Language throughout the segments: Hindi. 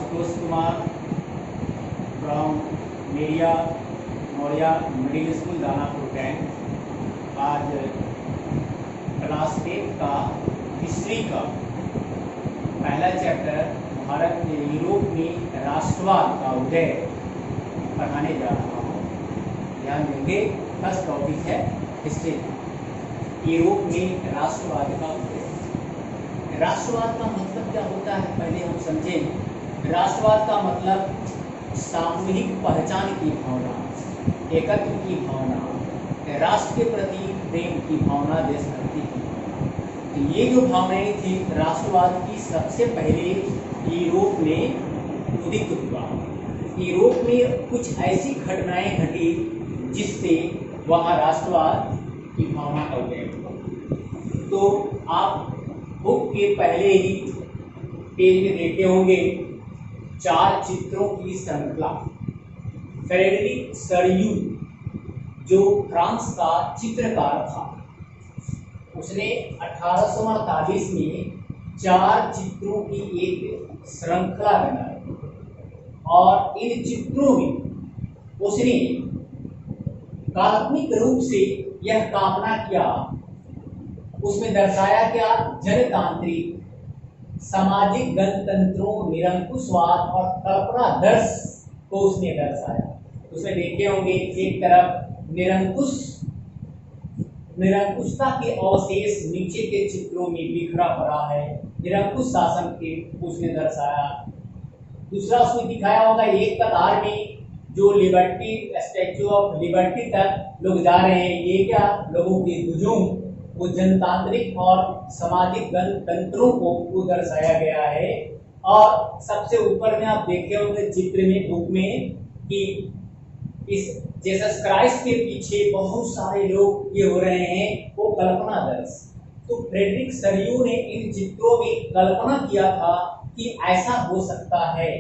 Ashutosh Kumar from Meria Moria Middle School Danapur cantt. आज क्लास 8 का हिस्ट्री का पहला चैप्टर भारत में यूरोप में राष्ट्रवाद का उदय पढ़ाने जा रहा हूँ। ध्यान देंगे, फर्स्ट टॉपिक है हिस्ट्री। यूरोप में राष्ट्रवाद का उदय। राष्ट्रवाद का मतलब क्या होता है पहले हम समझें। राष्ट्रवाद का मतलब सामूहिक पहचान की भावना, एकत्व की भावना, राष्ट्र के प्रति प्रेम की भावना, देशभक्ति की भावना। तो ये जो भावनाएं थी राष्ट्रवाद की, सबसे पहले यूरोप में उदित हुआ। यूरोप में कुछ ऐसी घटनाएं घटी जिससे वहाँ राष्ट्रवाद की भावना का उदय हुआ। तो आप बुक के पहले ही पेज में देखे होंगे 4 चित्रों की श्रृंखला। फ्रेडरिक सरियू जो फ्रांस का चित्रकार था, उसने 1848 में 4 चित्रों की एक श्रृंखला बनाई और इन चित्रों में उसने काल्पनिक रूप से यह कामना किया, उसमें दर्शाया क्या, जनतांत्रिक सामाजिक गणतंत्रों, निरंकुशवाद और कल्पनादर्श को उसने दर्शाया। उसमें देखे होंगे एक तरफ निरंकुशता के अवशेष नीचे के चित्रों में बिखरा पड़ा है, निरंकुश शासन के उसने दर्शाया। दूसरा उसमें दिखाया होगा एक कतार में जो लिबर्टी, स्टैच्यू ऑफ लिबर्टी तक लोग जा रहे हैं, ये क्या, लोगों के हुजूम, वो जनतांत्रिक और सामाजिक गणतंत्रों को दर्शाया गया है। और सबसे ऊपर में आप देखे होंगे चित्र में, बुक में, कि इस जीसस क्राइस्ट के पीछे बहुत सारे लोग ये हो रहे हैं, वो कल्पनादर्श। तो फ्रेडरिक सरियू ने इन चित्रों में कल्पना किया था कि ऐसा हो सकता है,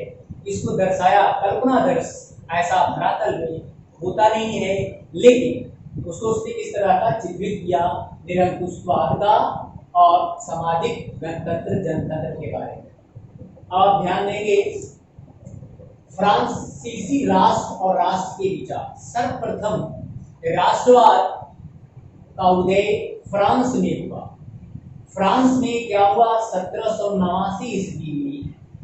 इसको दर्शाया कल्पनादर्श। ऐसा धरातल में होता नहीं है, लेकिन उसको उसने किस तरह का चित्रित किया, निरंकुशवाद का और सामाजिक गणतंत्र, जनतंत्र के बारे में। आप ध्यान देंगे, फ्रांसीसी राष्ट्र और राष्ट्र के विचार। सर्वप्रथम राष्ट्रवाद का उदय फ्रांस में हुआ। फ्रांस में क्या हुआ, 1789 ईस्वी में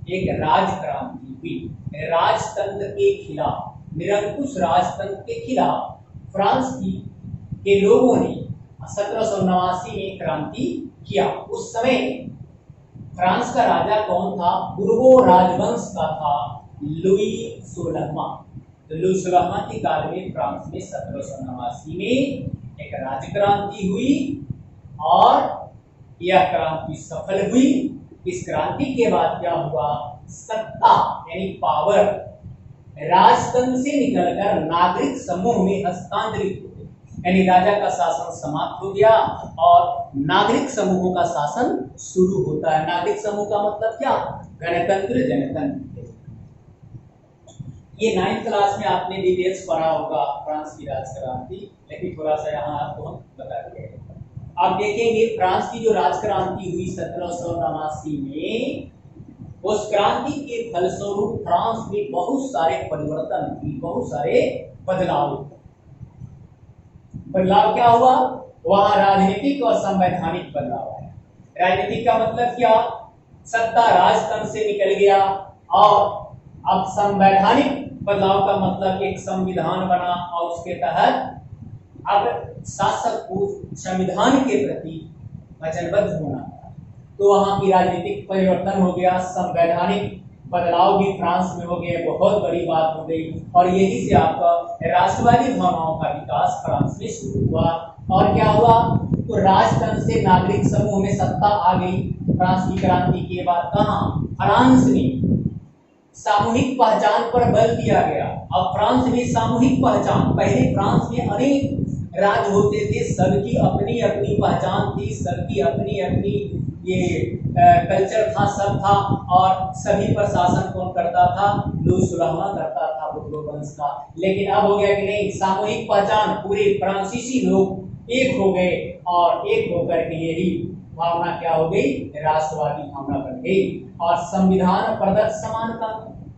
एक राजक्रांति हुई। राजतंत्र के खिलाफ, निरंकुश राजतंत्र के खिलाफ फ्रांस के लोगों ने 1789 में क्रांति किया। उस समय फ्रांस का राजा कौन था, बुर्बो राजवंश का था लुई 16वां। तो लुई 16वां के काल में फ्रांस में 1789 में एक राजक्रांति हुई और यह क्रांति सफल हुई। इस क्रांति के बाद क्या हुआ, सत्ता यानी पावर राजतंत्र से निकलकर नागरिक समूह में हस्तांतरित हो गई, यानी राजा का शासन समाप्त हो गया और नागरिक समूहों का शासन शुरू होता है। नागरिक समूह का मतलब क्या, गणतंत्र, जनतंत्र। ये 9th क्लास में आपने डिटेल्स पढ़ा होगा फ्रांस की राजक्रांति, लेकिन थोड़ा सा यहाँ आपको हम बता देंगे। आप देखेंगे फ्रांस की जो राजक्रांति हुई 1789 में, उस क्रांति के फलस्वरूप फ्रांस में बहुत सारे परिवर्तन हुए, बहुत सारे बदलाव क्या हुआ, वहां राजनीतिक और संवैधानिक बदलाव आया। राजनीतिक का मतलब क्या, सत्ता राजतंत्र से निकल गया और अब संवैधानिक बदलाव का मतलब एक संविधान बना और उसके तहत अब शासक को संविधान के प्रति वचनबद्ध होना था। तो वहां की राजनीतिक परिवर्तन हो गया, संवैधानिक बदलाव भी फ्रांस में हो गया, बहुत बड़ी बात हो गई। और यही से आपका राष्ट्रवादी भावनाओं का विकास फ्रांस में शुरू हुआ। और क्या हुआ, तो राजतंत्र से नागरिक समूह में सत्ता आ गई। फ्रांस की क्रांति के बाद कहाँ, फ्रांस में सामूहिक पहचान पर बल दिया गया। अब फ्रांस में सामूहिक पहचान, पहले फ्रांस में अनेक राज्य होते थे, सबकी अपनी अपनी पहचान थी, सबकी अपनी अपनी ये कल्चर था, सब था, और सभी पर शासन कौन करता था, लुई 16वां करता था, बुर्बो वंश का। लेकिन अब हो गया कि नहीं, सामूहिक पहचान, पूरे फ्रांसीसी लोग एक हो गए और एक होकर के यही भावना क्या हो गई, राष्ट्रवादी भावना बन गई। और संविधान प्रदत्त समानता,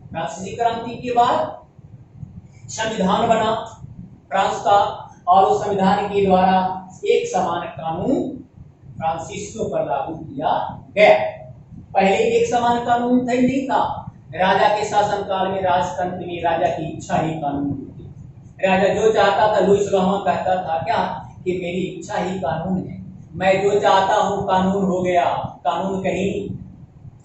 फ्रांसीसी क्रांति के बाद संविधान बना फ्रांस का, और उस संविधान के द्वारा एक समान कानून फ्रांसीसियों पर लागू किया गया। पहले एक समान कानून नहीं था। राजा के शासनकाल में राजतंत्र में राजा की इच्छा ही कानून होती। राजा जो चाहता था, लुईस लॉमा कहता था क्या कि मेरी इच्छा ही कानून है, मैं जो चाहता हूं कानून हो गया। कानून कहीं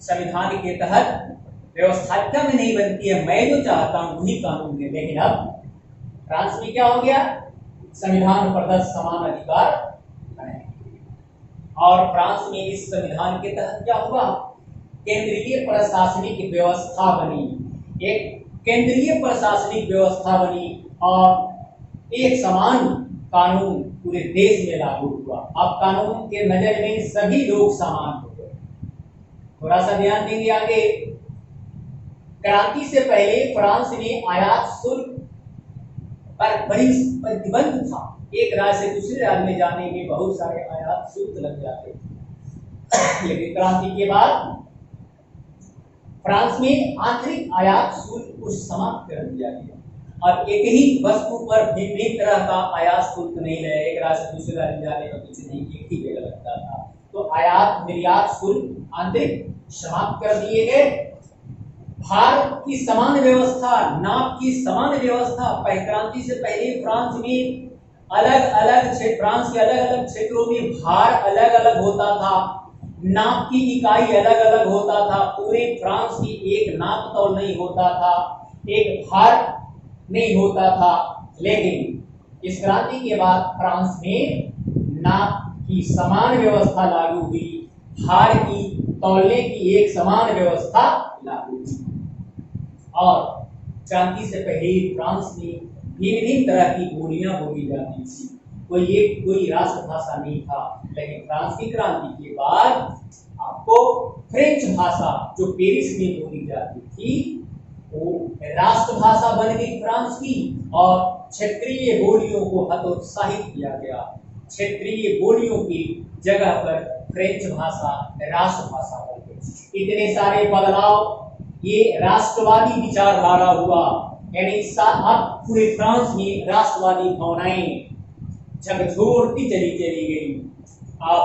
संविधान के तहत व्यवस्थापिका में नहीं बनती है, मैं जो चाहता हूं वही कानून है। लेकिन अब फ्रांस में क्या हो गया, संविधान प्रदत्त समान अधिकार है। और फ्रांस में इस संविधान के तहत क्या हुआ, केंद्रीय प्रशासनिक व्यवस्था बनी, एक केंद्रीय प्रशासनिक व्यवस्था बनी और एक समान कानून पूरे देश में लागू हुआ। अब कानून के नजर में सभी लोग समान हो गए। थोड़ा सा ध्यान देंगे आगे। क्रांति से पहले फ्रांस में आयात शुल्क पर बड़ी प्रतिबंध था। एक राज्य से दूसरे राज्य में जाने में बहुत सारे आयात शुल्क लग जाते थे। लेकिन क्रांति के बाद फ्रांस में आंतरिक आयात शुल्क को समाप्त कर दिया गया। अब एक ही वस्तु पर भिन्न तरह का आयात शुल्क नहीं है। एक राज्य से दूसरे राज्य में जाने का कुछ नहीं, एक ही जगह लगता था। तो आयात निर्यात शुल्क आंतरिक समाप्त कर दिए गए। भारत की समान व्यवस्था, नाप की समान व्यवस्था। क्रांति से पहले फ्रांस में अलग अलग क्षेत्र, फ्रांस के अलग अलग क्षेत्रों में भार अलग अलग होता था, नाप की इकाई अलग अलग होता था। पूरे फ्रांस की एक नाप तौल नहीं होता था, एक भार नहीं होता था। लेकिन इस क्रांति के बाद फ्रांस में नाप की समान व्यवस्था लागू हुई, भार की तौलने की एक समान व्यवस्था लागू हुई। और क्रांति से पहले फ्रांस में भिन्न तरह की बोलियां बोली जाती थी। कोई राष्ट्रभाषा नहीं था। लेकिन फ्रांस की क्रांति के बाद आपको फ्रेंच भाषा जो पेरिस में बोली जाती थी वो राष्ट्रभाषा बन गई फ्रांस की, और क्षेत्रीय बोलियों को हतोत्साहित किया गया। क्षेत्रीय बोलियों की जगह पर फ्रेंच भाषा राष्ट्रभाषा बन गई। इतने सारे बदलाव, ये राष्ट्रवादी विचारधारा हुआ। यानी अब पूरे फ्रांस में राष्ट्रवादी भावनाएं झकझोरती चली गई। अब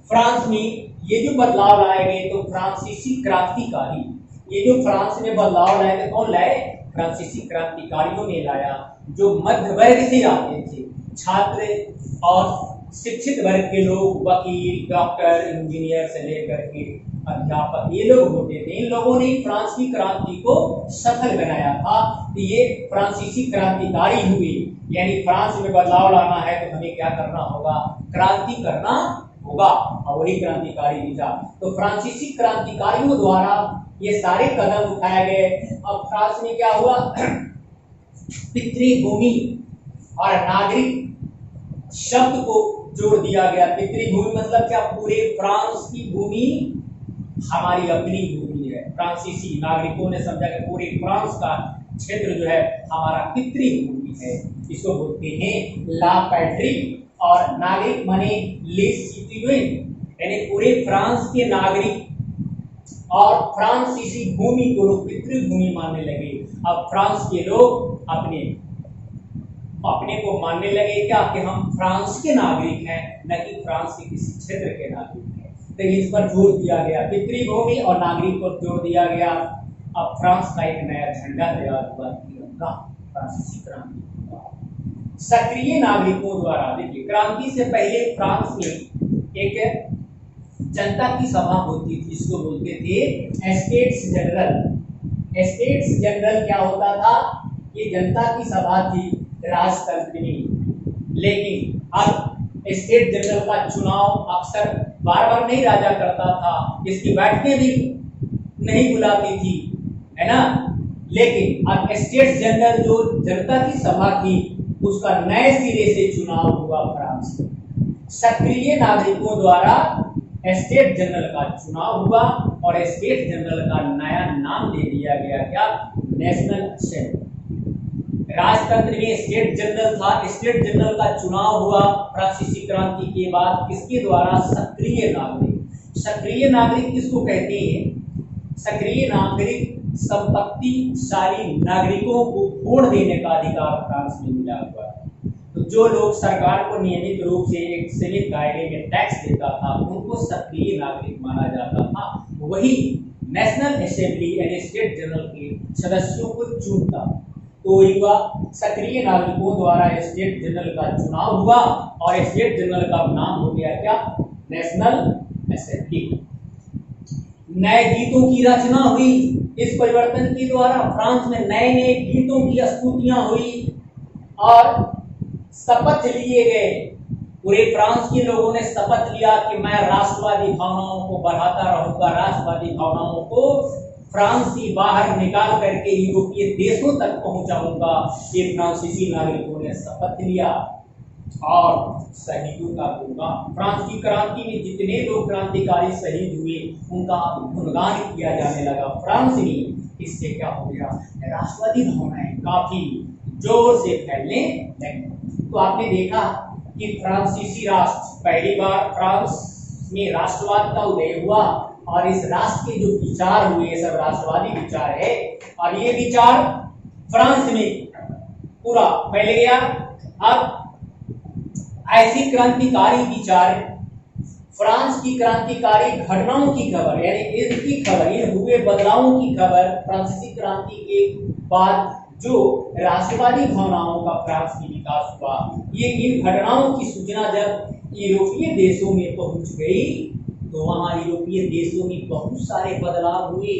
फ्रांस में ये जो बदलाव लाए गए तो फ्रांसीसी क्रांतिकारी, ये जो फ्रांस में बदलाव लाए थे कौन लाए, फ्रांसीसी क्रांतिकारियों ने लाया, जो मध्य वर्ग से आते थे, छात्र और शिक्षित वर्ग के लोग, वकील, डॉक्टर, इंजीनियर से लेकर के अध्यापक, ये लोग होते थे। इन लोगों ने फ्रांस की क्रांति को सफल बनाया था। तो ये फ्रांसीसी क्रांतिकारी हुए। यानी फ्रांस में बदलाव लाना है तो हमें क्या करना होगा, क्रांति करना होगा, और वही क्रांतिकारी विचार। तो फ्रांसीसी क्रांतिकारियों द्वारा ये सारे कदम उठाए गए। अब फ्रांस में क्या हुआ, पितृभूमि और नागरिक शब्द को जोड़ दिया गया। पितृभूमि मतलब क्या, पूरे फ्रांस की भूमि हमारी अपनी भूमि है। फ्रांसीसी नागरिकों ने समझा कि पूरे फ्रांस का क्षेत्र जो है हमारा पितृभूमि है। इसको बोलते हैं ला पैट्री, और नागरिक माने लेस सिटिज़न, यानी पूरे फ्रांस के नागरिक और फ्रांसीसी भूमि को लोग पितृभूमि मानने लगे। अब फ्रांस के लोग अपने को मानने लगे क्या कि हम फ्रांस के नागरिक हैं, न कि फ्रांस के किसी क्षेत्र के नागरिक हैं। तो इस पर जोर दिया गया, पितृभूमि और नागरिक पर जोर दिया गया। अब फ्रांस का एक नया झंडा तैयार हुआ, तिरंगा, फ्रांसीसी क्रांति। सक्रिय नागरिकों द्वारा, देखिए क्रांति से पहले फ्रांस में एक जनता की सभा होती थी, जिसको बोलते थे एस्टेट्स जनरल। एस्टेट्स जनरल क्या होता था, ये जनता की सभा थी राजतंत्र में। लेकिन अब स्टेट जनरल का चुनाव अक्सर बार नहीं राजा करता था, इसकी बैठकें भी नहीं बुलाती थी, है ना। लेकिन अब स्टेट जनरल जो जनता की सभा थी उसका नए सिरे से चुनाव हुआ फ्रांस में। सक्रिय नागरिकों द्वारा स्टेट जनरल का चुनाव हुआ और स्टेट जनरल का नया नाम दे दिया गया, क्या, नेशनल असेंबली। राजतंत्र में स्टेट जनरल था, स्टेट जनरल का चुनाव हुआ फ्रांसीसी क्रांति के बाद। किसके द्वारा, सक्रिय नागरिक। सक्रिय नागरिक किसको कहते हैं, सक्रिय नागरिक संपत्तिशाली नागरिकों को वोट देने का अधिकार फ्रांस में मिला हुआ है। तो जो लोग सरकार को नियमित रूप से एक सीमित दायरे में टैक्स देता था उनको सक्रिय नागरिक माना जाता था। वही नेशनल असेंबली यानी स्टेट जनरल के सदस्यों को चुनता। तो युवा सक्रिय नागरिकों द्वारा स्टेट जनरल का चुनाव हुआ और स्टेट जनरल का नाम हो गया क्या? National assembly. नए गीतों की रचना हुई इस परिवर्तन के द्वारा। फ्रांस में नए नए गीतों की स्तुतियां हुई और शपथ लिए गए। पूरे फ्रांस के लोगों ने शपथ लिया कि मैं राष्ट्रवादी भावनाओं को बढ़ाता रहूंगा, राष्ट्रवादी भावनाओं को फ्रांस से बाहर निकाल करके यूरोपीय देशों तक पहुंचाऊंगा। ये फ्रांसीसी नागरिकों ने शपथ लिया और शहीदों का गुणगान। फ्रांस की क्रांति में जितने लोग क्रांतिकारी शहीद हुए उनका गुणगान किया जाने लगा फ्रांस में। इससे क्या हो गया? राष्ट्रवादी भावनाएं काफी जोर से फैलने लगी। तो आपने देखा कि फ्रांसीसी राष्ट्र, पहली बार फ्रांस में राष्ट्रवाद का उदय हुआ और इस राष्ट्र के जो विचार हुए ये सब राष्ट्रवादी विचार है और ये विचार फ्रांस में पूरा फैल गया। अब ऐसी क्रांतिकारी विचार, फ्रांस की क्रांतिकारी घटनाओं की खबर यानी इनकी खबर, इन हुए बदलावों की खबर, फ्रांसीसी क्रांति के बाद जो राष्ट्रवादी भावनाओं का फ्रांस में विकास हुआ, ये इन घटनाओं की सूचना जब यूरोपीय देशों में पहुंच गई तो वहां यूरोपीय देशों में बहुत सारे बदलाव हुए।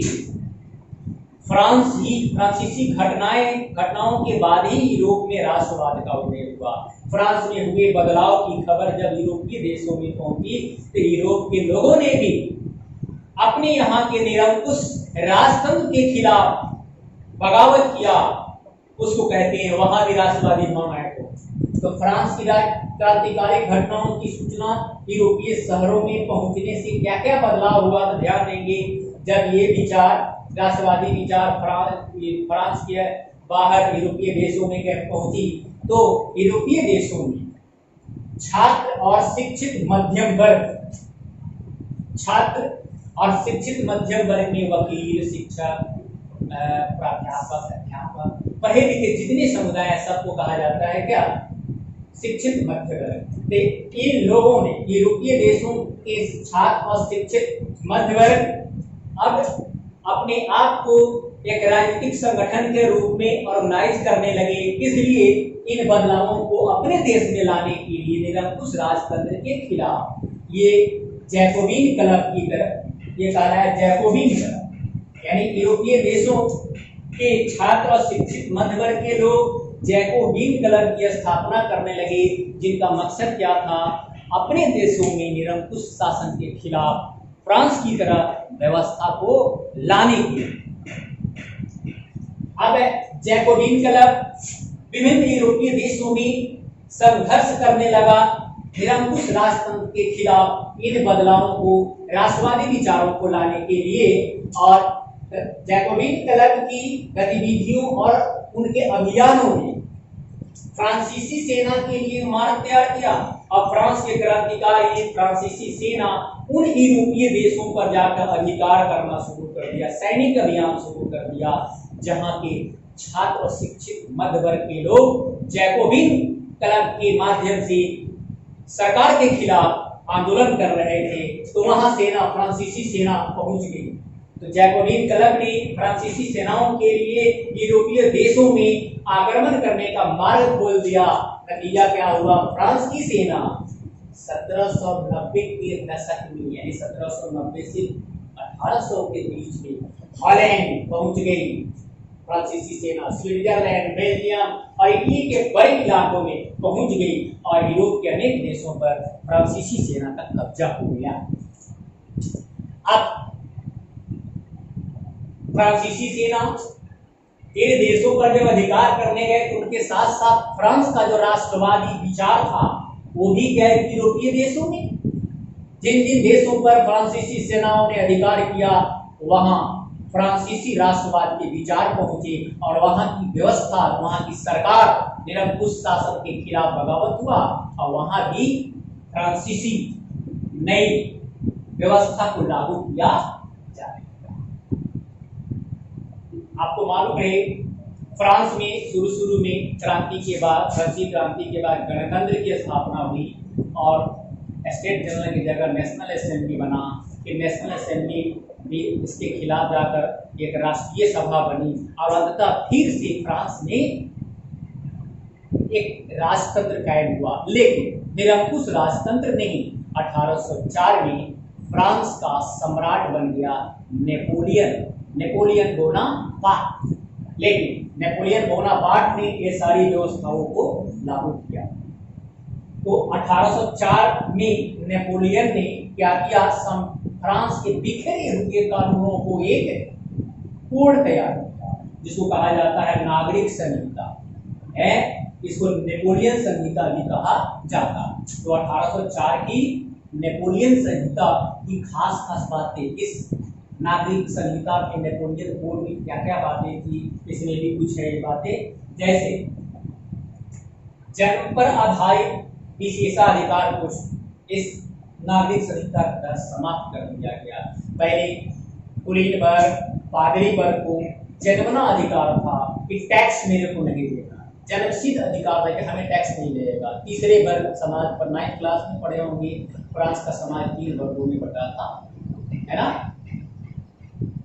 फ्रांसीसी घटनाओं के बाद ही यूरोप में राष्ट्रवाद का उदय हुआ। फ्रांस में हुए बदलाव की खबर जब यूरोपीय देशों में पहुंची तो यूरोप के लोगों ने भी अपने यहाँ के निरंकुश राजतंत्र के खिलाफ बगावत किया। उसको कहते हैं वहां भी राष्ट्रवादी भावनाएं को। तो फ्रांस की क्रांतिकारी घटनाओं की सूचना यूरोपीय शहरों में पहुंचने से क्या क्या बदलाव हुआ तो ध्यान देंगे। जब ये विचार, राष्ट्रवादी विचार फ्रांस के बाहर यूरोपीय देशों में पहुंची तो यूरोपीय देशों में छात्र और शिक्षित मध्यम वर्ग, छात्र और शिक्षित मध्यम वर्ग में वकील, शिक्षक, प्राध्यापक, अध्यापक, पढ़े लिखे जितने समुदाय हैं सबको कहा जाता है क्या? शिक्षित मध्य वर्ग। इन लोगों ने, यूरोपीय देशों के छात्र और शिक्षित मध्य वर्ग अब अपने आप को एक राजनीतिक संगठन के रूप में ऑर्गेनाइज करने लगे। इसलिए इन बदलावों को अपने देश में लाने के लिए निरंकुश राजतंत्र के खिलाफ ये जैकोबिन क्लब की तरफ, ये कहा है जैकोबिन क्लब, यानी यूरोपीय देशों के छात्र और शिक्षित मध्य वर्ग के लोग जैकोबिन क्लब की स्थापना करने लगे, जिनका मकसद क्या था? अपने देशों में निरंकुश शासन के खिलाफ फ्रांस की तरह व्यवस्था को लाने की। अब जैकोबिन क्लब विभिन्न यूरोपीय देशों में संघर्ष करने लगा निरंकुश राजतंत्र के खिलाफ, इन बदलावों को, राष्ट्रवादी विचारों को लाने के लिए। और जैकोबिन क्लब की गतिविधियों और उनके अभियानों ने फ्रांसीसी सेना के लिए मार्ग तैयार किया। अब फ्रांस के क्रांतिकारी फ्रांसीसी सेना उन यूरोपीय देशों पर जाकर अधिकार करना शुरू कर दिया, सैनिक अभियान शुरू कर दिया, जहां के छात्र और शिक्षित मध्य वर्ग के लोग जैकोबिन क्लब के माध्यम से सरकार के खिलाफ आंदोलन कर रहे थे। तो वहां सेना, फ्रांसीसी सेना पहुंच गई। तो जैकोबिन क्लब ने फ्रांसीसी सेनाओं के लिए यूरोपीय देशों में आक्रमण करने का मार्ग खोल दिया। नतीजा क्या हुआ? फ्रांस की सेना 1790 के दशक में, यानी 1790 से 1800 के बीच में हॉलैंड पहुंच गई। फ्रांसीसी सेना स्विट्जरलैंड, बेल्जियम और इटली के बड़े इलाकों में पहुंच गई और यूरोप के अनेक देशों पर फ्रांसीसी सेना का कब्जा हो गया। अब फ्रांसीसी सेना इन देशों पर जब अधिकार करने गए तो उनके साथ साथ फ्रांस का जो राष्ट्रवादी विचार था वो भी गए यूरोपीय देशों में। जिन जिन देशों पर फ्रांसीसी सेनाओं ने अधिकार किया वहां फ्रांसीसी राष्ट्रवाद के विचार पहुंचे और वहां की व्यवस्था, वहां की सरकार निरंकुश शासन के खिलाफ बगावत हुआ और वहां भी फ्रांसीसी नई व्यवस्था को लागू किया जाए। आपको मालूम है फ्रांस में शुरू शुरू में क्रांति के बाद, फ्रांसीसी क्रांति के बाद गणतंत्र की स्थापना हुई और स्टेट जनरल की जगह नेशनल असेंबली बना। फिर नेशनल असेंबली भी इसके खिलाफ जाकर एक राष्ट्रीय सभा बनी और अंततः फिर से फ्रांस में एक राजतंत्र कायम हुआ, लेकिन निरंकुश राजतंत्र नहीं। 1804 में फ्रांस का सम्राट बन गया नेपोलियन बोनापार्ट। लेकिन नेपोलियन बोनापार्ट ने ये सारी व्यवस्थाओं को लागू किया। तो 1804 में नेपोलियन ने क्या किया, फ्रांस के बिखरे हुए कानूनों को एक कोड तैयार किया, जिसको कहा जाता है नागरिक संहिता है। इसको नेपोलियन संहिता भी कहा जाता है। तो 1804 की नेपोलियन संहिता की खास खास बातें, इस नागरिक संहिता के नेपोलियन कोड में क्या क्या बातें थी, इसमें भी कुछ है बातें, जैसे जन्म पर आधारित विशेषाधिकार को इस नागरिक संहिता के तहत समाप्त कर दिया गया। पहले कुलीन वर्ग, पादरी वर्ग को जन्मना अधिकार था कि टैक्स मेरे को नहीं देना, जन्मसिद्ध अधिकार था कि हमें टैक्स नहीं लगेगा। तीसरे वर्ग समाज पर 9th क्लास में पढ़े होंगे, फ्रांस का समाज 3 वर्गों में बटा था, है ना,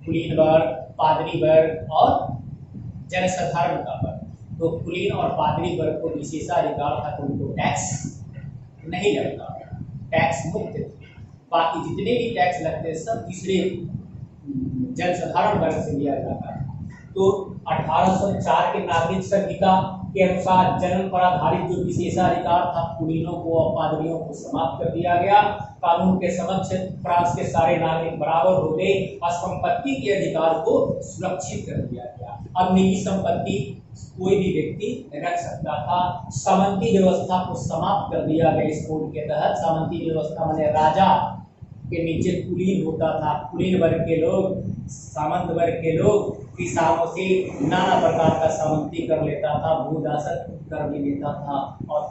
कुलीन वर्ग, पादरी वर्ग और जनसाधारण का वर्ग। तो कुलीन और पादरी वर्ग को विशेषाधिकार था कि उनको टैक्स नहीं लगता, टैक्स मुक्त थे। बाकी जितने भी टैक्स लगते सब तीसरे जनसाधारण वर्ग से लिया जाता है। तो 1804 के नागरिक संहिता के अनुसार जन्म पर आधारित जो विशेषाधिकार था कुलीनों को और पादरियों को समाप्त कर दिया गया। कानून के समक्ष फ्रांस के सारे नागरिक बराबर हो गए और संपत्ति के अधिकार को सुरक्षित कर दिया गया। अब निजी संपत्ति कोई भी व्यक्ति रख सकता था। सामंती व्यवस्था को समाप्त कर दिया गया इस कोड के तहत। सामंती व्यवस्था माने राजा के नीचे कुलीन होता था। कुलीन वर्ग के लोग, सामंत वर्ग के लोग किसानों से नाना प्रकार का सामंती कर लेता था, भूदासत कर भी लेता था और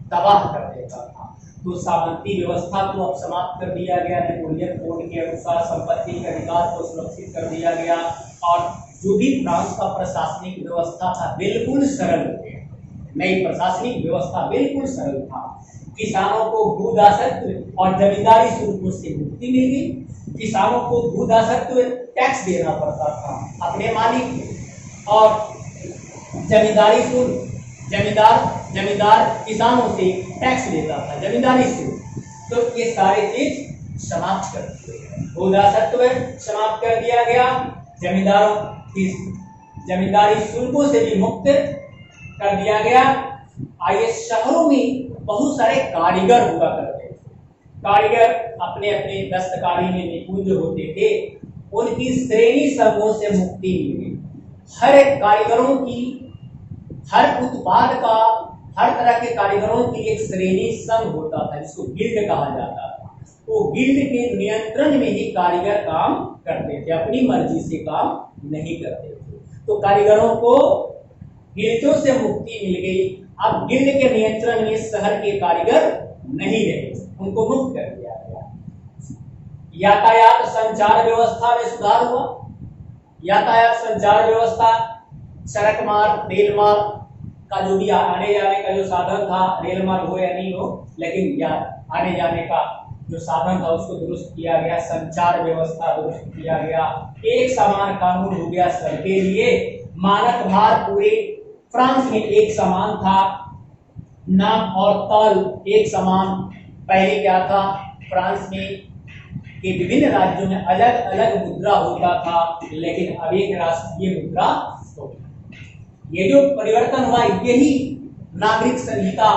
तबाह कर देता था। तो सामंती व्यवस्था को अब समाप्त कर दिया गया। नेपोलियन कोड के अनुसार संपत्ति के अधिकार को सुरक्षित कर दिया गया और जो भी फ्रांस का प्रशासनिक व्यवस्था था बिल्कुल सरल हो गया। नई प्रशासनिक व्यवस्था बिल्कुल सरल था। किसानों को भूदासत्व और जमींदारी शुल्कों से मुक्ति मिल गई। किसानों को भूदासत्व टैक्स देना पड़ता था अपने मालिक को, और जमींदारी शुल्क जमींदार किसानों से टैक्स लेता था, जमींदारी शुल्क। तो ये सारे चीज समाप्त कर दिए गए। भूदासत्व समाप्त कर दिया गया, जमींदारों की जमींदारी शुल्कों से भी मुक्त कर दिया गया। आइए, शहरों में बहुत सारे कारीगर हुआ करते थे। कारीगर अपने अपने दस्तकारी में निपुण जो होते थे, उनकी श्रेणी समूह से मुक्ति मिल गई। हर एक कारीगरों की, हर उत्पाद का, हर तरह के कारीगरों की एक श्रेणी संघ होता था जिसको गिल्ड कहा जाता था। तो गिल्ड के नियंत्रण में ही कारीगर काम करते थे, अपनी मर्जी से काम नहीं करते थे। तो कारीगरों को गिल्डों से मुक्ति मिल गई। अब गिल्ड के नियंत्रण में शहर के कारीगर नहीं रहे, उनको मुक्त कर दिया गया। यातायात संचार व्यवस्था में सुधार हुआ। यातायात संचार व्यवस्था, सड़क मार्ग, रेल मार्ग का जो भी आने जाने का जो साधन था, रेल मार्ग हो या नहीं हो, लेकिन आने जाने का जो साधन था उसको दुरुस्त किया गया। संचार व्यवस्था दुरुस्त किया गया। एक समान कानून हो गया सबके लिए। मानक भार पूरे फ्रांस में एक समान था। नाप और तल एक समान। पहले क्या था, फ्रांस में के विभिन्न राज्यों में अलग अलग मुद्रा होता था, लेकिन अब एक राष्ट्रीय मुद्रा हो। ये जो परिवर्तन हुआ, यही नागरिक संहिता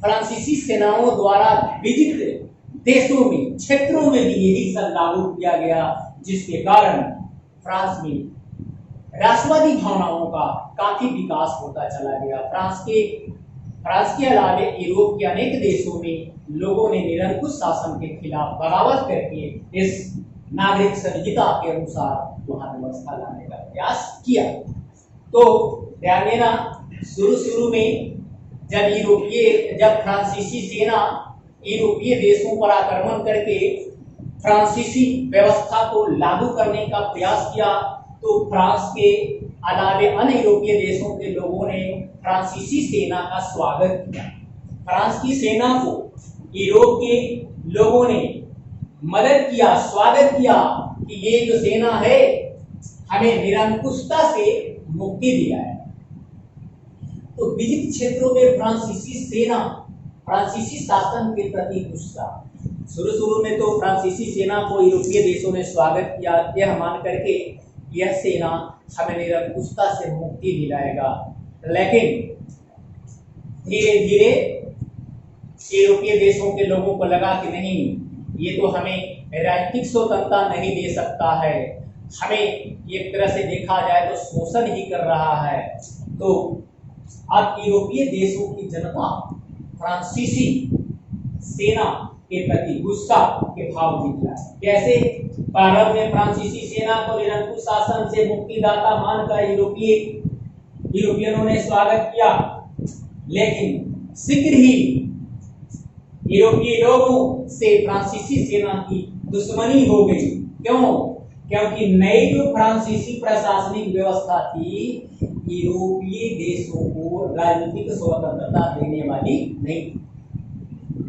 फ्रांसीसी सेनाओं द्वारा विजित देशों में, क्षेत्रों में भी यही सब लागू किया गया, जिसके कारण फ्रांस में राष्ट्रवादी भावनाओं का काफी विकास होता चला गया। फ्रांस के अलावा यूरोप के अनेक देशों में लोगों ने निरंकुश शासन के खिलाफ बगावत करके इस नागरिक संहिता के अनुसार वहां व्यवस्था लाने का प्रयास किया। तो ध्यान देना, शुरू में जब फ्रांसीसी सेना यूरोपीय देशों पर आक्रमण करके फ्रांसीसी व्यवस्था को लागू करने का प्रयास किया, तो फ्रांस के अलावे अन्य यूरोपीय देशों के लोगों ने फ्रांसीसी सेना का स्वागत किया। फ्रांस की सेना को यूरोप के लोगों ने मदद किया, स्वागत किया कि ये जो सेना है हमें निरंकुशता से मुक्ति दिलाए। तो विविध क्षेत्रों में फ्रांसीसी सेना फ्रांसीसी शासन के प्रति गुस्सा। शुरू में तो फ्रांसीसी सेना को यूरोपीय देशों ने स्वागत किया, यह मान करके यह सेना हमें निरंकुशता से मुक्ति दिलाएगा। लेकिन धीरे धीरे यूरोपीय देशों के लोगों को लगा कि नहीं, ये तो हमें राजनीतिक स्वतंत्रता नहीं दे सकता है, हमें एक तरह से देखा जाए तो शोषण ही कर रहा है। तो अब यूरोपीय देशों की जनता फ्रांसीसी सेना के प्रति गुस्सा के भाव निकला। कैसे? प्रारंभ में फ्रांसीसी सेना को निरंकुश शासन से मुक्तिदाता मानकर यूरोपियनों ने स्वागत किया, लेकिन शीघ्र ही यूरोपीय लोगों से फ्रांसीसी सेना की दुश्मनी हो गई। क्यों? क्योंकि नई जो फ्रांसीसी प्रशासनिक व्यवस्था थी यूरोपीय देशों को राजनीतिक स्वतंत्रता देने वाली नहीं।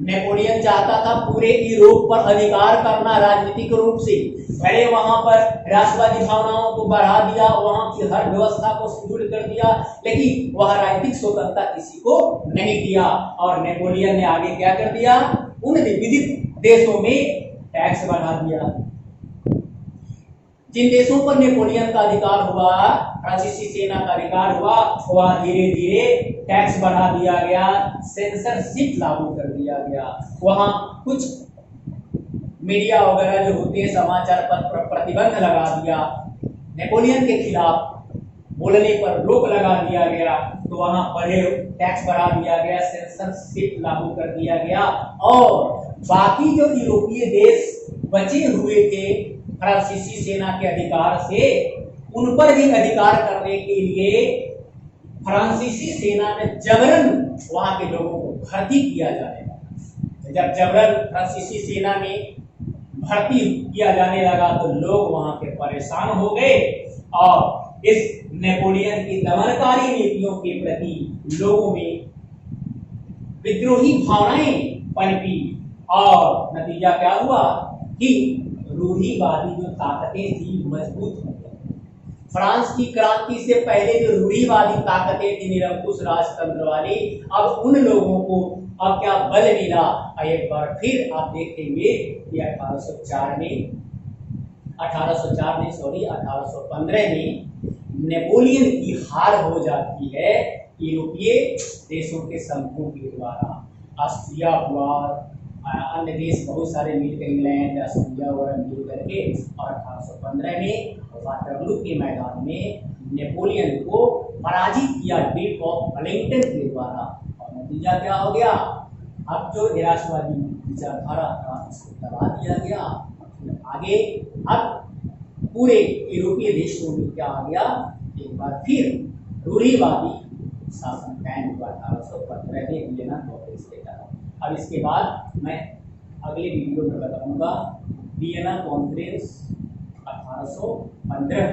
नेपोलियन चाहता था पूरे यूरोप पर अधिकार करना राजनीतिक रूप से। पहले वहां पर राष्ट्रवादी भावनाओं को बढ़ा दिया, वहां की हर व्यवस्था को सुदृढ़ कर दिया, लेकिन वह राजनीतिक स्वतंत्रता किसी को नहीं दिया। और नेपोलियन ने आगे क्या कर दिया? उन विविध देशों में टैक्स बढ़ा दिया। जिन देशों पर नेपोलियन का अधिकार हुआ, फ्रांसीसी सेना का अधिकार हुआ, वहां धीरे धीरे टैक्स बढ़ा दिया गया, सेंसरशिप लागू कर दिया गया। वहां कुछ मीडिया वगैरह जो होते हैं, समाचार पत्र पर प्रतिबंध लगा दिया, नेपोलियन के खिलाफ बोलने पर रोक लगा दिया गया। तो वहां बड़े टैक्स बढ़ा दिया गया, सेंसरशिप लागू कर दिया गया। और बाकी जो यूरोपीय देश बचे हुए थे फ्रांसीसी सेना के अधिकार से, उन पर भी अधिकार करने के लिए फ्रांसीसी सेना में जबरन वहां के लोगों को भर्ती किया जाने लगा। जब जबरन फ्रांसीसी सेना में भर्ती किया जाने लगा तो लोग वहां के परेशान हो गए और इस नेपोलियन की दमनकारी नीतियों के प्रति लोगों में विद्रोही भावनाएं पनपी। और नतीजा क्या हुआ कि रूढ़िवादी जो ताकतें थी मजबूत हो गई। फ्रांस की क्रांति से पहले जो रूढ़िवादी ताकतें थी निरंकुश राजतंत्र वाली, अब उन लोगों को अब क्या बल मिला। एक बार फिर आप देखेंगे कि 1815 में नेपोलियन की हार हो जाती है यूरोपीय देशों के संघों के द्वारा। ऑस्ट्रिया हुआ, अन्य देश बहुत सारे मिलकर, इंग्लैंड, ऑस्ट्रिया वगैरह मिल करके, और 1815 में वाटरलू के मैदान में नेपोलियन को पराजित किया ड्यूक ऑफ वेलिंगटन के द्वारा। और नतीजा क्या हो गया? अब जो निराशवादी विचारधारा था इसको दबा दिया गया। आगे अब पूरे यूरोपीय देशों में क्या आ गया? एक बार फिर रूढ़िवादी शासन कायम हुआ 1815 में वियना कॉन्फ्रेंस के तहत। अब इसके बाद मैं अगले वीडियो में बताऊंगा वियना कॉन्फ्रेंस 1815